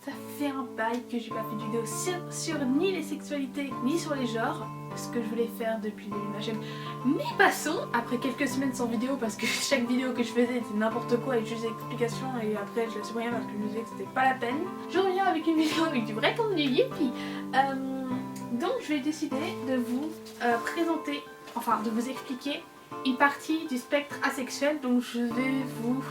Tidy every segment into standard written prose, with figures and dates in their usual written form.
ça fait un bail que j'ai pas fait de vidéo sur ni les sexualités ni sur les genres, ce que je voulais faire depuis le début de ma chaîne. Mais passons, après quelques semaines sans vidéo parce que chaque vidéo que je faisais était n'importe quoi avec juste des explications et après je la supprimais parce que je me disais que c'était pas la peine. Je reviens avec une vidéo avec du vrai contenu, yippie. Donc je vais décider de vous présenter, enfin de vous expliquer une partie du spectre asexuel. Donc je vais vous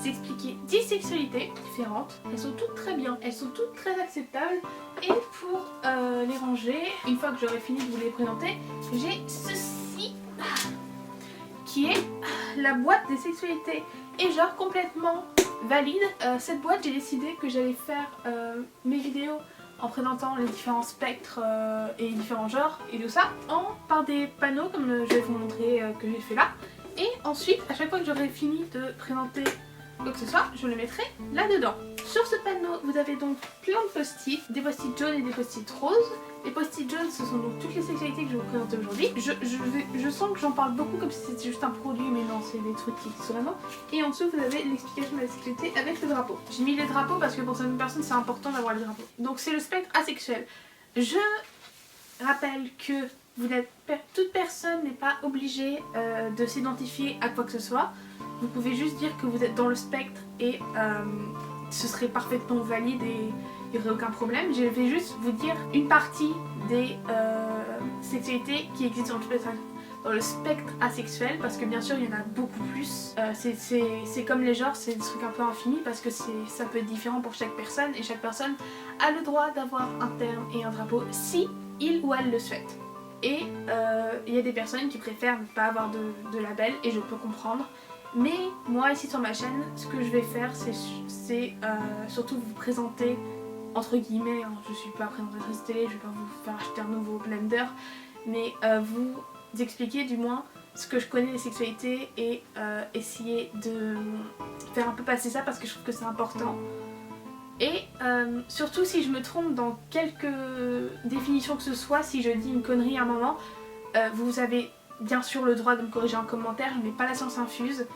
expliquer 10 sexualités différentes. Elles sont toutes très bien, elles sont toutes très acceptables. Et pour les ranger, une fois que j'aurai fini de vous les présenter, j'ai ceci qui est la boîte des sexualités et genre complètement valide. Cette boîte, j'ai décidé que j'allais faire mes vidéos en présentant les différents spectres et les différents genres et tout ça par des panneaux comme je vais vous montrer que j'ai fait là. Et ensuite, à chaque fois que j'aurai fini de présenter quoi que ce soit, je le mettrai là-dedans. Sur ce panneau, vous avez donc plein de post-it, des post-it jaunes et des post-it roses. Les post-it jaunes, ce sont donc toutes les sexualités que je vais vous présenter aujourd'hui. Je sens que j'en parle beaucoup comme si c'était juste un produit, mais non, c'est des trucs qui sont vraiment. Et en dessous, vous avez l'explication de la sexualité avec le drapeau. J'ai mis les drapeaux parce que pour certaines personnes, c'est important d'avoir les drapeaux. Donc c'est le spectre asexuel. Je rappelle que toute personne n'est pas obligée de s'identifier à quoi que ce soit. Vous pouvez juste dire que vous êtes dans le spectre et ce serait parfaitement valide et il n'y aurait aucun problème. Je vais juste vous dire une partie des sexualités qui existent dans le spectre asexuel parce que bien sûr il y en a beaucoup plus. C'est comme les genres, c'est des trucs un peu infinis parce que ça peut être différent pour chaque personne et chaque personne a le droit d'avoir un terme et un drapeau si il ou elle le souhaite. Et il y a des personnes qui préfèrent ne pas avoir de label et je peux comprendre. Mais moi ici sur ma chaîne, ce que je vais faire c'est surtout vous présenter, entre guillemets, hein, je suis pas présentatrice télé, je vais pas vous faire acheter un nouveau blender, mais vous expliquer du moins ce que je connais des sexualités et essayer de faire un peu passer ça parce que je trouve que c'est important. Et surtout si je me trompe dans quelques définitions que ce soit, si je dis une connerie à un moment, vous avez bien sûr le droit de me corriger en commentaire, je n'ai pas la science infuse,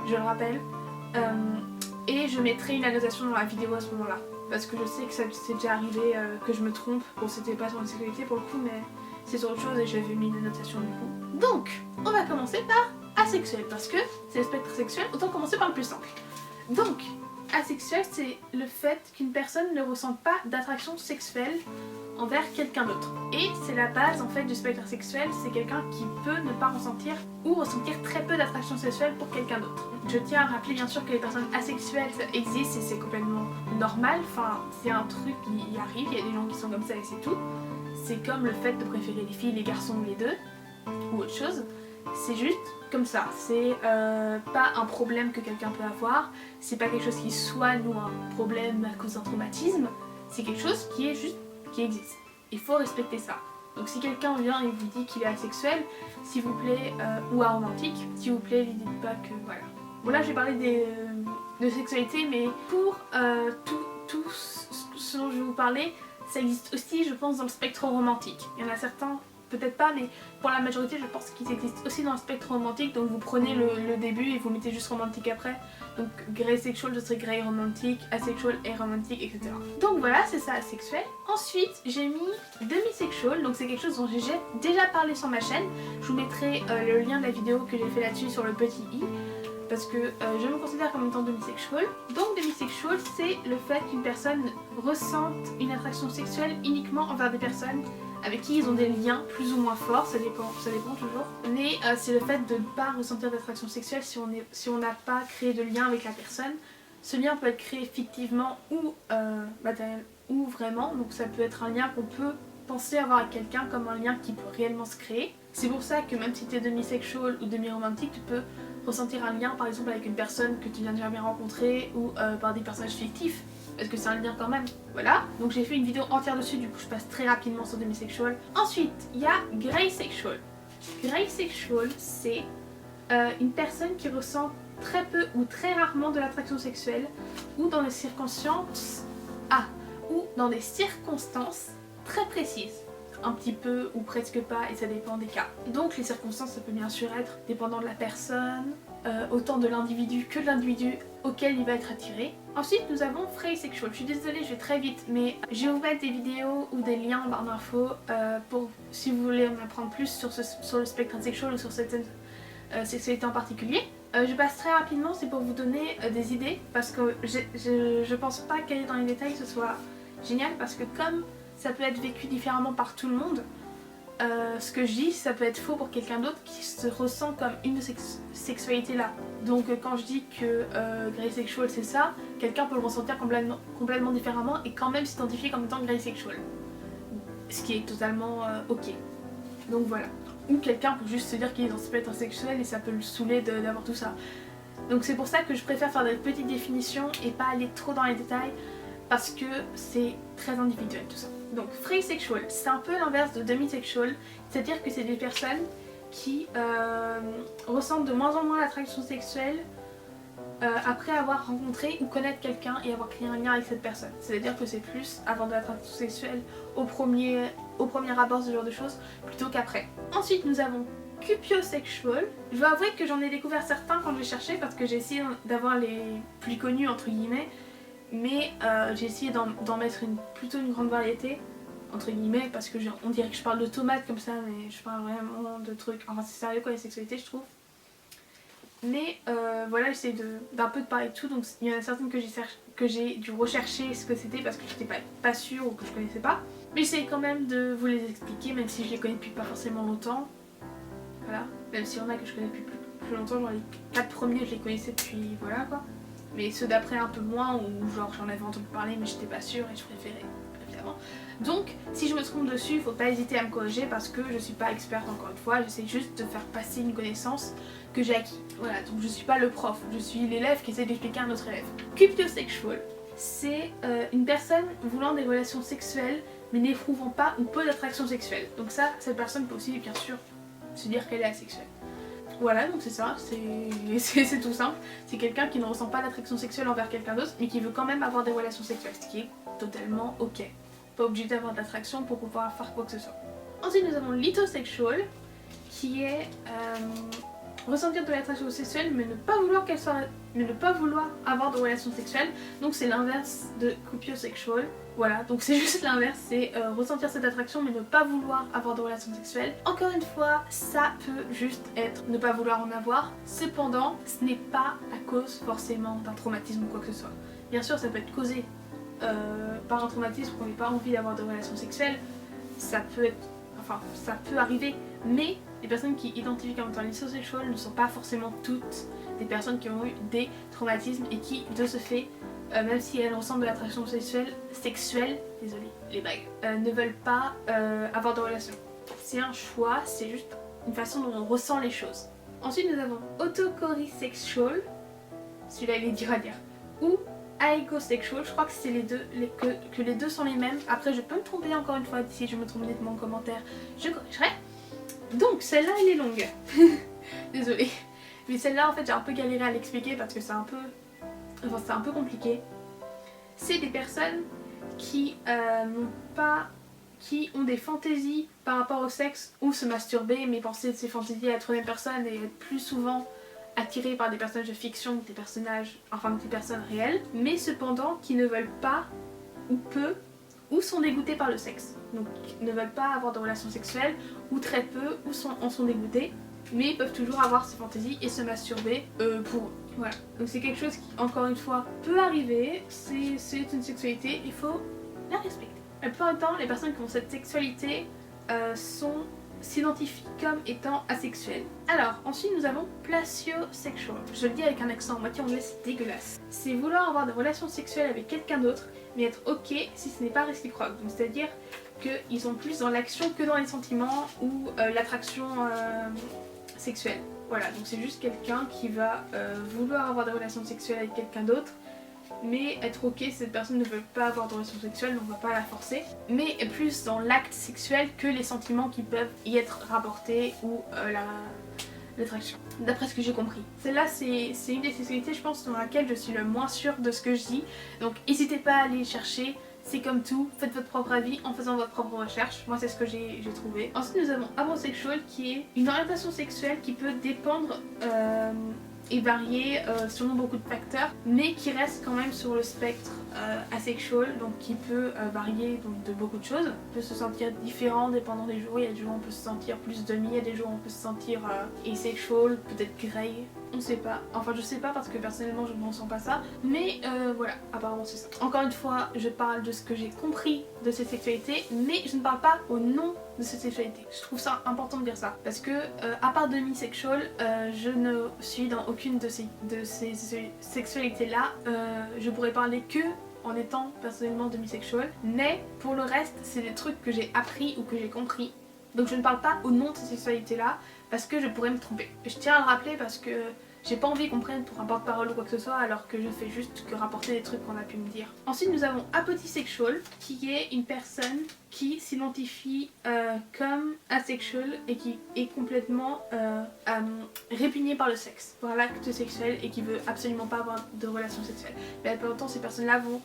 je le rappelle. Et je mettrai une annotation dans la vidéo à ce moment là. Parce que je sais que ça c'est déjà arrivé que je me trompe. Bon, c'était pas sur la sécurité pour le coup, mais c'est sur autre chose et j'avais mis une annotation du coup. Donc, on va commencer par asexuel parce que c'est le spectre sexuel, autant commencer par le plus simple. Donc, asexuel, c'est le fait qu'une personne ne ressente pas d'attraction sexuelle envers quelqu'un d'autre. Et c'est la base en fait du spectre sexuel, c'est quelqu'un qui peut ne pas ressentir ou ressentir très peu d'attraction sexuelle pour quelqu'un d'autre. Je tiens à rappeler bien sûr que les personnes asexuelles ça existe et c'est complètement normal, enfin c'est un truc qui arrive, il y a des gens qui sont comme ça et c'est tout. C'est comme le fait de préférer les filles, les garçons, les deux, ou autre chose. C'est juste comme ça, c'est pas un problème que quelqu'un peut avoir, c'est pas quelque chose qui soit nous un problème à cause d'un traumatisme, c'est quelque chose qui est juste qui existe. Il faut respecter ça. Donc si quelqu'un vient et vous dit qu'il est asexuel, s'il vous plaît, ou aromantique, s'il vous plaît, lui dites pas que voilà. Bon là j'ai parlé de sexualité, mais pour tout ce dont je vais vous parler, ça existe aussi je pense dans le spectre romantique. Il y en a certains, peut-être pas, mais pour la majorité je pense qu'ils existent aussi dans le spectre romantique, donc vous prenez le début et vous mettez juste romantique après. Donc grey sexual, ce serait grey romantique, asexual et romantique, etc. Donc voilà, c'est ça asexuel. Ensuite, j'ai mis demisexual, donc c'est quelque chose dont j'ai déjà parlé sur ma chaîne. Je vous mettrai le lien de la vidéo que j'ai fait là-dessus sur le petit i, parce que je me considère comme étant demisexual. Donc demisexual, c'est le fait qu'une personne ressente une attraction sexuelle uniquement envers des personnes avec qui ils ont des liens plus ou moins forts, ça dépend toujours. Mais c'est le fait de ne pas ressentir d'attraction sexuelle si on n'a pas créé de lien avec la personne. Ce lien peut être créé fictivement ou matériel ou vraiment, donc ça peut être un lien qu'on peut penser avoir avec quelqu'un comme un lien qui peut réellement se créer. C'est pour ça que même si tu es demisexual ou demi-romantique, tu peux ressentir un lien par exemple avec une personne que tu viens de jamais rencontrer ou par des personnages fictifs. Parce que c'est un lien quand même. Voilà, donc j'ai fait une vidéo entière dessus, du coup je passe très rapidement sur demisexual. Ensuite, il y a grey sexual. Grey sexual, c'est une personne qui ressent très peu ou très rarement de l'attraction sexuelle ou dans des circonstances très précises. un petit peu ou presque pas et ça dépend des cas. Donc les circonstances ça peut bien sûr être dépendant de la personne, autant de l'individu que de l'individu auquel il va être attiré. Ensuite nous avons free sexual. Je suis désolée, je vais très vite mais je vais vous mettre des vidéos ou des liens en barre d'infos pour si vous voulez en apprendre plus sur le spectre sexual ou sur certaines sexualités en particulier. Je passe très rapidement, c'est pour vous donner des idées parce que je pense pas qu'aller dans les détails ce soit génial parce que comme ça peut être vécu différemment par tout le monde, ce que je dis ça peut être faux pour quelqu'un d'autre qui se ressent comme une de ces sexualités là. Donc quand je dis que grey sexual c'est ça, quelqu'un peut le ressentir complètement différemment et quand même s'identifier comme étant grey sexual. Ce qui est totalement ok. Donc voilà. Ou quelqu'un peut juste se dire qu'il est dans ce spectre sexuel et ça peut le saouler d'avoir tout ça. Donc c'est pour ça que je préfère faire des petites définitions et pas aller trop dans les détails parce que c'est très individuel tout ça. Donc free sexual, c'est un peu l'inverse de demisexual, c'est-à-dire que c'est des personnes qui ressentent de moins en moins l'attraction sexuelle après avoir rencontré ou connaître quelqu'un et avoir créé un lien avec cette personne. C'est-à-dire que c'est plus avoir de l'attraction sexuelle au premier abord, ce genre de choses, plutôt qu'après. Ensuite nous avons cupiosexual. Je dois avouer que j'en ai découvert certains quand j'ai cherché parce que j'ai essayé d'avoir les plus connus entre guillemets, mais j'ai essayé d'en mettre plutôt une grande variété entre guillemets parce que on dirait que je parle de tomates comme ça mais je parle vraiment de trucs, enfin c'est sérieux quoi les sexualités je trouve. Mais voilà, j'essaie d'un peu de parler de tout, donc il y en a certaines que j'ai dû rechercher ce que c'était parce que j'étais pas sûre ou que je connaissais pas. Mais j'essaie quand même de vous les expliquer, même si je les connais depuis pas forcément longtemps. Voilà, même s'il y en a que je connais depuis plus longtemps, genre les 4 premiers je les connaissais depuis voilà quoi. Mais ceux d'après un peu moins, ou genre j'en avais entendu parler mais j'étais pas sûre et je préférais évidemment. Donc si je me trompe dessus, faut pas hésiter à me corriger parce que je suis pas experte encore une fois, j'essaie juste de faire passer une connaissance que j'ai acquis. Voilà, donc je suis pas le prof, je suis l'élève qui essaie d'expliquer à un autre élève. Cupiosexual, c'est une personne voulant des relations sexuelles mais n'éprouvant pas ou peu d'attraction sexuelle. Donc ça, cette personne peut aussi bien sûr se dire qu'elle est asexuelle. Voilà, donc c'est ça, c'est tout simple. C'est quelqu'un qui ne ressent pas d'attraction sexuelle envers quelqu'un d'autre mais qui veut quand même avoir des relations sexuelles, ce qui est totalement ok. Pas obligé d'avoir d'attraction pour pouvoir faire quoi que ce soit. Ensuite nous avons lithosexual qui est ressentir de l'attraction sexuelle mais ne pas vouloir avoir de relations sexuelles. Donc c'est l'inverse de cupiosexual. Voilà, donc c'est juste l'inverse, c'est ressentir cette attraction mais ne pas vouloir avoir de relations sexuelles. Encore une fois, ça peut juste être ne pas vouloir en avoir. Cependant, ce n'est pas à cause forcément d'un traumatisme ou quoi que ce soit. Bien sûr, ça peut être causé par un traumatisme qu'on n'ait pas envie d'avoir de relations sexuelles. Ça peut arriver, mais les personnes qui identifient comme étant lithosexual ne sont pas forcément toutes des personnes qui ont eu des traumatismes et qui, de ce fait, même si elles ressentent de l'attraction sexuelle, désolée, les bagues, ne veulent pas avoir de relations. C'est un choix, c'est juste une façon dont on ressent les choses. Ensuite nous avons autocorysexual, celui-là il est dur à dire, ou aigosexual, je crois que c'est les deux sont les mêmes. Après je peux me tromper encore une fois, si je me trompe dites-moi en commentaire, je corrigerai. Donc celle-là elle est longue, désolée. Mais celle-là en fait j'ai un peu galéré à l'expliquer parce que c'est un peu compliqué. C'est des personnes qui qui ont des fantaisies par rapport au sexe ou se masturber mais penser de ces fantaisies à la troisième personne et être plus souvent attirés par des personnages de fiction que des personnages, enfin des personnes réelles, mais cependant qui ne veulent pas ou peu ou sont dégoûtés par le sexe. Donc ne veulent pas avoir de relations sexuelles ou très peu ou en sont dégoûtés, mais ils peuvent toujours avoir ces fantaisies et se masturber pour eux. Voilà, donc c'est quelque chose qui, encore une fois, peut arriver, c'est une sexualité, il faut la respecter. La plupart du temps, les personnes qui ont cette sexualité s'identifient comme étant asexuelles. Alors, ensuite nous avons plasiosexual. Je le dis avec un accent en moitié anglais, c'est dégueulasse. C'est vouloir avoir des relations sexuelles avec quelqu'un d'autre, mais être ok si ce n'est pas réciproque. Donc c'est-à-dire qu'ils sont plus dans l'action que dans les sentiments ou l'attraction sexuelle. Voilà, donc c'est juste quelqu'un qui va vouloir avoir des relations sexuelles avec quelqu'un d'autre, mais être ok si cette personne ne veut pas avoir de relations sexuelles, donc on va pas la forcer, mais plus dans l'acte sexuel que les sentiments qui peuvent y être rapportés ou l'attraction, d'après ce que j'ai compris. Celle-là c'est une des sexualités je pense dans laquelle je suis le moins sûre de ce que je dis, donc n'hésitez pas à aller chercher c'est comme tout, faites votre propre avis en faisant votre propre recherche. Moi c'est ce que j'ai trouvé. Ensuite nous avons abrosexual qui est une orientation sexuelle qui peut dépendre et varier selon beaucoup de facteurs, mais qui reste quand même sur le spectre asexual, donc qui peut varier donc, de beaucoup de choses. On peut se sentir différent dépendant des jours. Il y a des jours où on peut se sentir plus demi, il y a des jours où on peut se sentir asexual, peut-être grey, on sait pas. Enfin je sais pas parce que personnellement je ne ressens pas ça, mais voilà, apparemment c'est ça. Encore une fois, je parle de ce que j'ai compris de cette sexualité, mais je ne parle pas au nom de cette sexualité. Je trouve ça important de dire ça, parce que à part demisexual, je ne suis dans aucune de ces sexualités là. Je pourrais parler que en étant personnellement demisexual, mais pour le reste c'est des trucs que j'ai appris ou que j'ai compris, donc je ne parle pas au nom de ces sexualités là parce que je pourrais me tromper. Je tiens à le rappeler parce que j'ai pas envie qu'on prenne pour un porte-parole ou quoi que ce soit alors que je fais juste que rapporter des trucs qu'on a pu me dire. Ensuite nous avons apotisexual qui est une personne qui s'identifie comme asexual et qui est complètement répugnée par le sexe, par l'acte sexuel et qui veut absolument pas avoir de relations sexuelles. Mais la plupart du temps ces personnes-là vont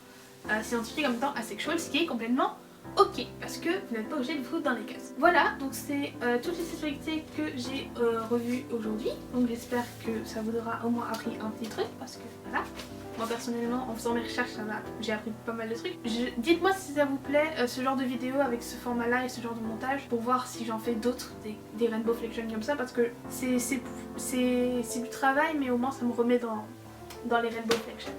s'identifier comme étant asexual, ce qui est complètement ok, parce que vous n'êtes pas obligé de vous foutre dans les cases. Voilà, donc c'est toutes les sexualités que j'ai revues aujourd'hui. Donc j'espère que ça vous aura au moins appris un petit truc, parce que voilà. Moi personnellement, en faisant mes recherches, j'ai appris pas mal de trucs. Dites-moi si ça vous plaît, ce genre de vidéo avec ce format-là et ce genre de montage, pour voir si j'en fais d'autres, des rainbow flexion comme ça, parce que c'est du travail, mais au moins ça me remet dans les rainbow flexion.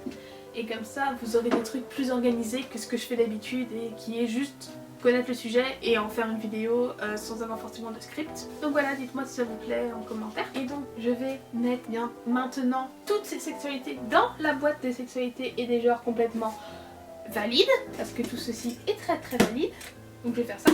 Et comme ça vous aurez des trucs plus organisés que ce que je fais d'habitude et qui est juste connaître le sujet et en faire une vidéo sans avoir forcément de script. Donc voilà, dites-moi si ça vous plaît en commentaire. Et donc je vais mettre bien maintenant toutes ces sexualités dans la boîte des sexualités et des genres complètement valides, parce que tout ceci est très valide. Donc je vais faire ça.